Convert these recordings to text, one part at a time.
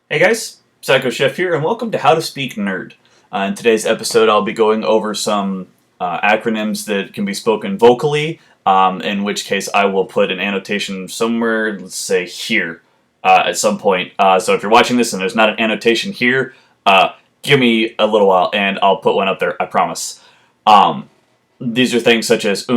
Hey guys, Psycho Chef here, and welcome to How to Speak Nerd. In today's episode, I'll be going over some acronyms that can be spoken vocally, in which case I will put an annotation somewhere, let's say here, at some point. So if you're watching this and there's not an annotation here, give me a little while and I'll put one up there, I promise. These are things such as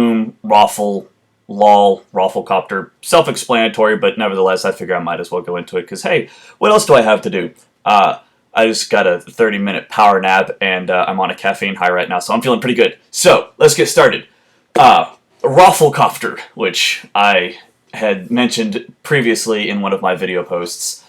raffle, lol, rafflecopter, self-explanatory, but nevertheless, I figure I might as well go into it, because hey, what else do I have to do? I just got a 30-minute power nap, and I'm on a caffeine high right now, so I'm feeling pretty good. So, let's get started. Rafflecopter, which I had mentioned previously in one of my video posts.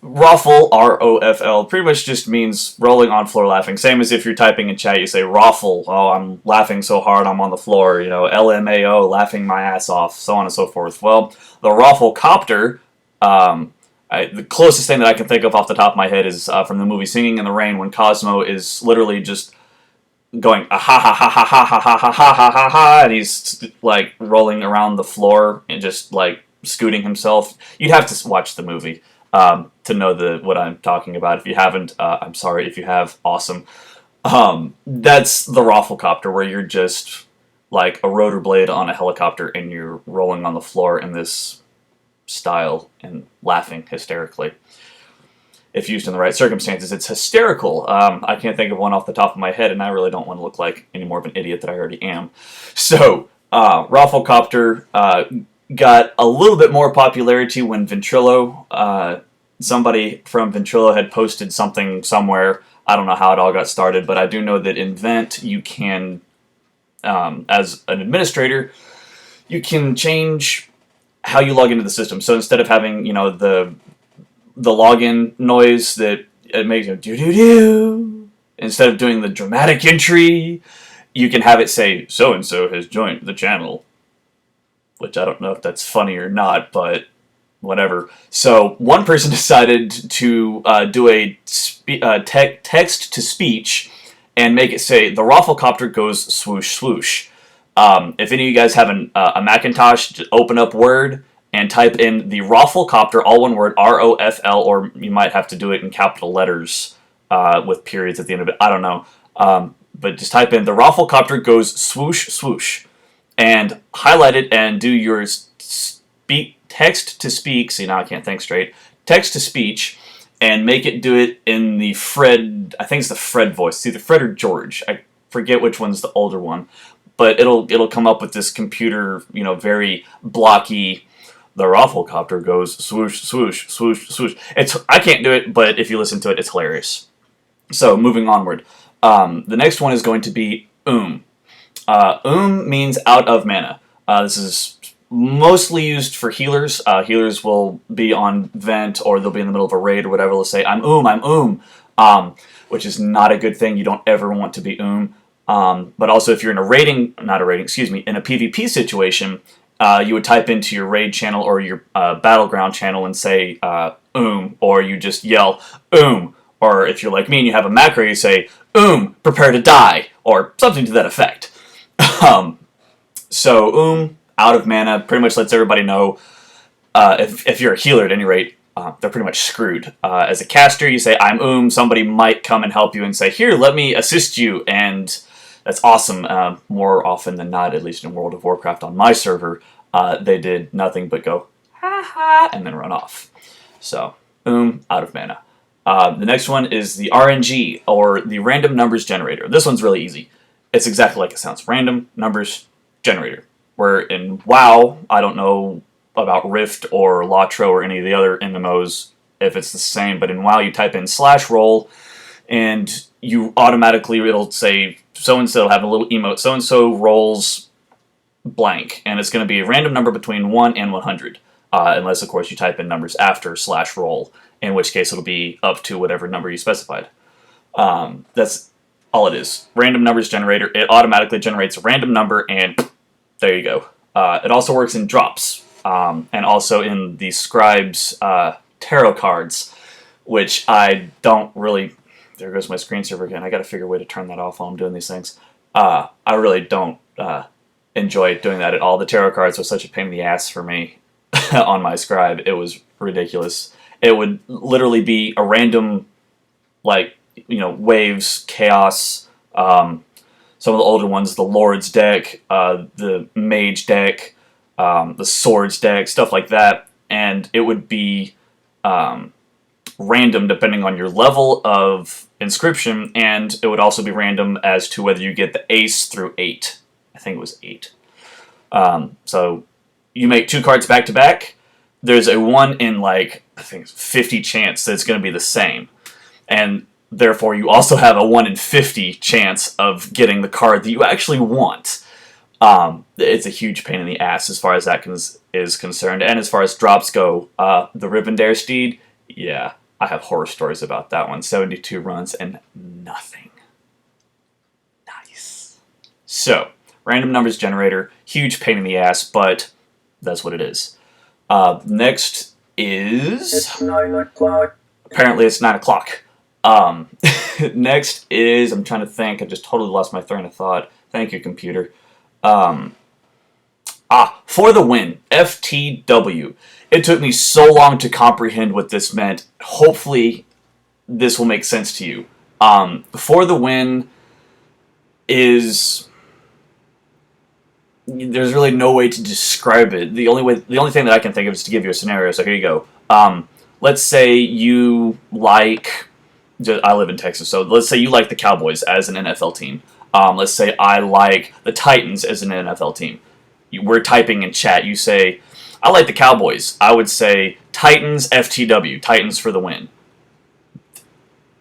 Raffle, R-O-F-L, pretty much just means rolling on floor laughing. Same as if you're typing in chat, you say raffle, oh, I'm laughing so hard I'm on the floor, you know, L-M-A-O, laughing my ass off, so on and so forth. Well, the rafflecopter, the closest thing that I can think of off the top of my head is from the movie Singing in the Rain, when Cosmo is literally just going ah ha ha ha ha ha ha ha ha ha ha ha ha, and he's like rolling around the floor and just like scooting himself. You'd have to watch the movie to know what I'm talking about. If you haven't, I'm sorry. If you have, awesome. That's the rafflecopter, where you're just like a rotor blade on a helicopter and you're rolling on the floor in this style and laughing hysterically. If used in the right circumstances, it's hysterical. I can't think of one off the top of my head, and I really don't want to look like any more of an idiot than I already am. So, rafflecopter got a little bit more popularity when Ventrilo, somebody from Ventrilo had posted something somewhere. I don't know how it all got started, but I do know that in Vent you can, as an administrator, you can change how you log into the system. So instead of having, you know, the login noise that it makes, you know, doo-doo-doo, instead of doing the dramatic entry, you can have it say, so-and-so has joined the channel. Which I don't know if that's funny or not, but whatever. So one person decided to do a text-to-speech and make it say, the rafflecopter goes swoosh swoosh. If any of you guys have a Macintosh, just open up Word and type in the rafflecopter, all one word, R-O-F-L, or you might have to do it in capital letters with periods at the end of it. I don't know. But just type in, the rafflecopter goes swoosh swoosh, and highlight it and do your text-to-speak, see now I can't think straight, text-to-speech, and make it do it in the Fred, I think it's the Fred voice, it's either Fred or George, I forget which one's the older one, but it'll come up with this computer, you know, very blocky, the rafflecopter goes swoosh, swoosh, swoosh, swoosh. I can't do it, but if you listen to it, it's hilarious. So, moving onward. The next one is going to be means out of mana. This is mostly used for healers. Healers will be on vent, or they'll be in the middle of a raid or whatever. They'll say, I'm which is not a good thing. You don't ever want to be but also if you're in a in a PvP situation, you would type into your raid channel or your battleground channel and say, or you just yell, or if you're like me and you have a macro, you say, prepare to die, or something to that effect. So, out of mana, pretty much lets everybody know, if you're a healer at any rate, they're pretty much screwed. As a caster, you say, I'm somebody might come and help you and say, here, let me assist you, and that's awesome. More often than not, at least in World of Warcraft on my server, they did nothing but go, ha ha, and then run off. So, out of mana. The next one is the RNG, or the random numbers generator. This one's really easy. It's exactly like it sounds. Random numbers generator. Where in WoW, I don't know about Rift or Latro or any of the other MMOs if it's the same, but in WoW you type in /roll and you automatically, it'll say so-and-so, will have a little emote, so-and-so rolls blank, and it's going to be a random number between 1 and 100, unless of course you type in numbers after /roll, in which case it'll be up to whatever number you specified. That's all it is. Random numbers generator. It automatically generates a random number, and there you go. It also works in drops, and also in the Scribe's tarot cards, which I don't really... There goes my screensaver again. I gotta figure a way to turn that off while I'm doing these things. I really don't enjoy doing that at all. The tarot cards were such a pain in the ass for me on my Scribe. It was ridiculous. It would literally be a random, like, waves, chaos. Some of the older ones, the Lord's deck, the Mage deck, the Swords deck, stuff like that. And it would be random depending on your level of inscription, and it would also be random as to whether you get the ace through 8. I think it was 8. So you make 2 cards back to back. There's a 1 in, like, I think 50 chance that it's going to be the same. And therefore, you also have a 1 in 50 chance of getting the card that you actually want. It's a huge pain in the ass as far as that is concerned. And as far as drops go, the Rivendare Steed, yeah, I have horror stories about that one. 72 runs and nothing. Nice. So, random numbers generator, huge pain in the ass, but that's what it is. Next is... It's 9 o'clock. Apparently it's 9 o'clock. Next is, I'm trying to think, I just totally lost my train of thought. Thank you, computer. For the win, FTW. It took me so long to comprehend what this meant. Hopefully, this will make sense to you. For the win is... There's really no way to describe it. The only thing that I can think of is to give you a scenario. So here you go. Let's say you like... I live in Texas, so let's say you like the Cowboys as an NFL team. Let's say I like the Titans as an NFL team. We're typing in chat. You say, I like the Cowboys. I would say Titans FTW, Titans for the win.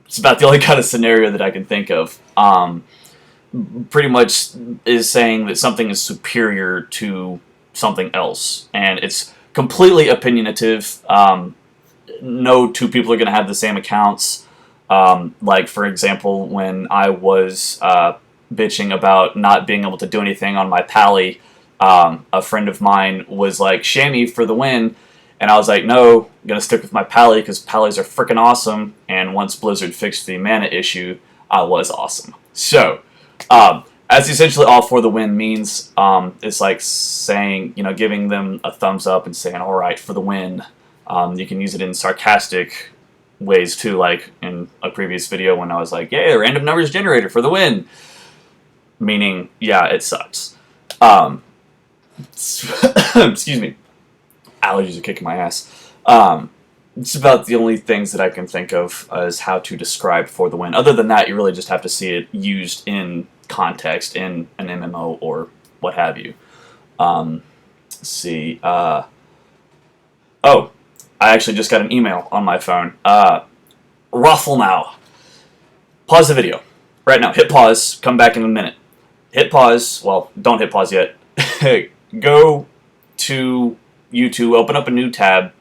It's about the only kind of scenario that I can think of. Pretty much is saying that something is superior to something else. And it's completely opinionative. No 2 people are going to have the same accounts. Like, for example, when I was bitching about not being able to do anything on my Pally, a friend of mine was like, Shammy for the win, and I was like, no, I'm going to stick with my Pally because Pallies are freaking awesome, and once Blizzard fixed the mana issue, I was awesome. So, as essentially all for the win means, it's like saying, giving them a thumbs up and saying, alright, for the win. You can use it in sarcastic ways too, like in a previous video when I was like, yeah, random numbers generator for the win. Meaning, yeah, it sucks. Excuse me. Allergies are kicking my ass. It's about the only things that I can think of as how to describe for the win. Other than that, you really just have to see it used in context in an MMO or what have you. Let's see. Oh, I actually just got an email on my phone. Ruffle now. Pause the video. Right now. Hit pause. Come back in a minute. Hit pause. Well, don't hit pause yet. Go to YouTube, open up a new tab,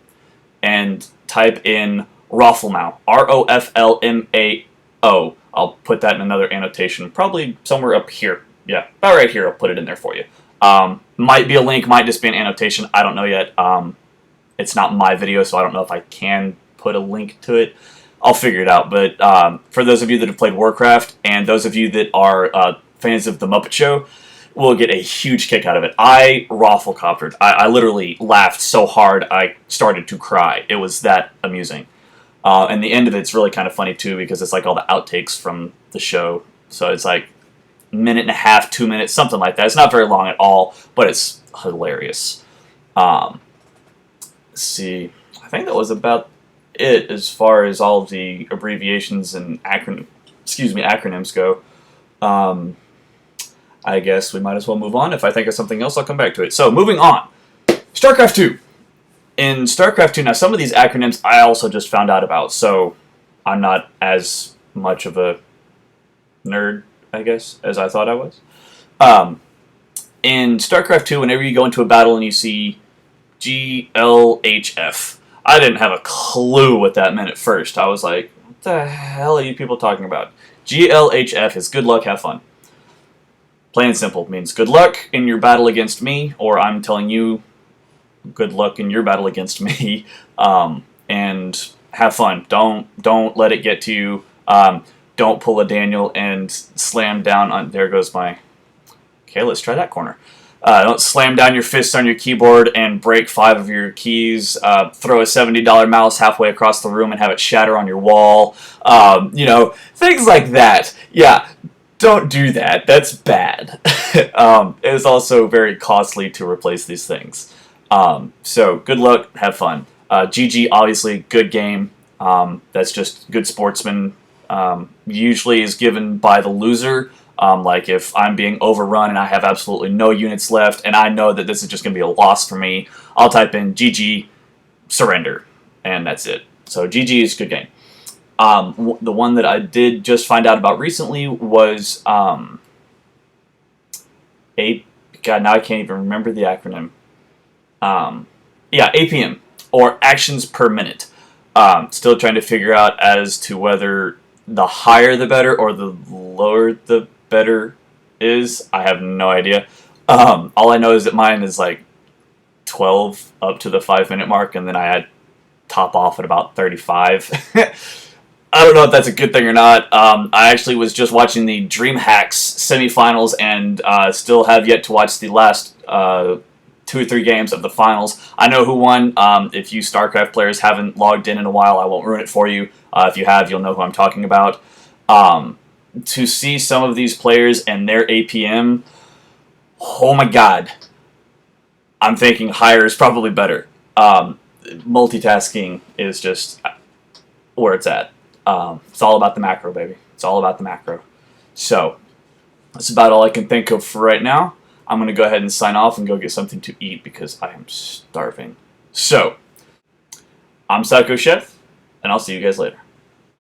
and type in Roflmao. R-O-F-L-M-A-O. I'll put that in another annotation, probably somewhere up here. Yeah, about right here. I'll put it in there for you. Might be a link, might just be an annotation. I don't know yet. It's not my video, so I don't know if I can put a link to it. I'll figure it out. But for those of you that have played Warcraft, and those of you that are fans of The Muppet Show, will get a huge kick out of it. I rafflecoptered. I literally laughed so hard I started to cry. It was that amusing. And the end of it's really kind of funny too, because it's like all the outtakes from the show. So it's like a minute and a half, 2 minutes, something like that. It's not very long at all, but it's hilarious. Let's see. I think that was about it as far as all of the abbreviations and acronyms go. I guess we might as well move on. If I think of something else, I'll come back to it. So, moving on. StarCraft 2. In StarCraft 2, now some of these acronyms I also just found out about, so I'm not as much of a nerd, I guess, as I thought I was. In StarCraft 2, whenever you go into a battle and you see GLHF, I didn't have a clue what that meant at first. I was like, what the hell are you people talking about? GLHF is good luck, have fun. Plain and simple. It means good luck in your battle against me, or I'm telling you good luck in your battle against me, and have fun. Don't let it get to you. Don't pull a Daniel and slam down on... There goes my... Okay, let's try that corner. Don't slam down your fists on your keyboard and break 5 of your keys. Throw a $70 mouse halfway across the room and have it shatter on your wall. Things like that. Yeah, don't do that. That's bad. It is also very costly to replace these things. So good luck, have fun. GG, obviously, good game. That's just good sportsman. Usually is given by the loser. Like if I'm being overrun and I have absolutely no units left and I know that this is just going to be a loss for me, I'll type in GG, surrender, and that's it. So GG is a good game. The one that I did just find out about recently was God, now I can't even remember the acronym. APM, or actions per minute. Still trying to figure out as to whether the higher the better or the lower the better is. I have no idea. All I know is that mine is like 12 up to the 5-minute mark, and then I had top off at about 35. I don't know if that's a good thing or not. I actually was just watching the DreamHacks semifinals and still have yet to watch the last 2 or 3 games of the finals. I know who won. If you StarCraft players haven't logged in a while, I won't ruin it for you. If you have, you'll know who I'm talking about. To see some of these players and their APM, oh my god. I'm thinking higher is probably better. Multitasking is just where it's at. It's all about the macro, baby. It's all about the macro. So, that's about all I can think of for right now. I'm going to go ahead and sign off and go get something to eat because I am starving. So, I'm Psycho Chef, and I'll see you guys later.